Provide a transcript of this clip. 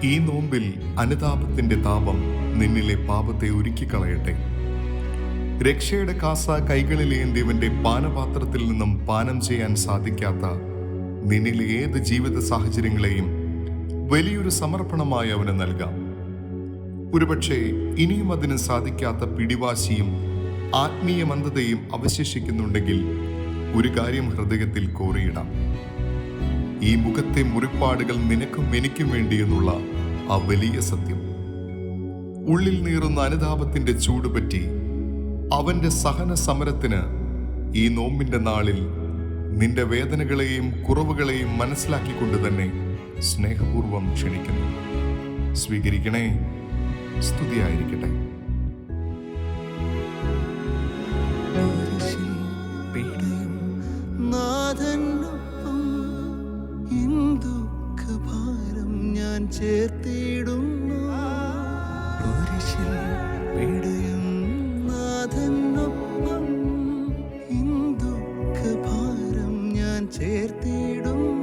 ഈ നോമ്പിൽ അനുതാപത്തിന്റെ താപം നിന്നിലെ പാപത്തെ ഉരുക്കിക്കളയട്ടെ. രക്ഷയുടെ കാസ കൈകളിലേന്തിയവന്റെ പാനപാത്രത്തിൽ നിന്നും പാനം ചെയ്യാൻ സാധിക്കാത്ത നിന്നിലെ ഏത് ജീവിത സാഹചര്യങ്ങളെയും വലിയൊരു സമർപ്പണമായി അവന് നൽകാം. ഒരുപക്ഷെ ഇനിയും അതിന് സാധിക്കാത്ത പിടിവാശിയും ആത്മീയ മന്ദതയും അവശേഷിക്കുന്നുണ്ടെങ്കിൽ ഒരു കാര്യം ഹൃദയത്തിൽ കോറിയിടാം. ഈ മുഖത്തെ മുറിപ്പാടുകൾ നിനക്കും എനിക്കും വേണ്ടിയെന്നുള്ള ആ വലിയ സത്യം. ഉള്ളിൽ നീറുന്ന അനുതാപത്തിന്റെ ചൂടുപറ്റി അവന്റെ സഹന സമരത്തിന് ഈ നോമ്പിന്റെ നാളിൽ നിന്റെ വേദനകളെയും കുറവുകളെയും മനസ്സിലാക്കിക്കൊണ്ട് തന്നെ സ്നേഹപൂർവം ക്ഷണിക്കുന്നു. സ്വീകരിക്കണേ. സ്തുതിയായിരിക്കട്ടെ. നാഥനൊപ്പം ദുഃഖഭാരം ഞാൻ ചേർത്തിടുന്നു. കുരിശിൽ പിടയും നാഥനൊപ്പം ദുഃഖഭാരം ഞാൻ ചേർത്തിടുന്നു.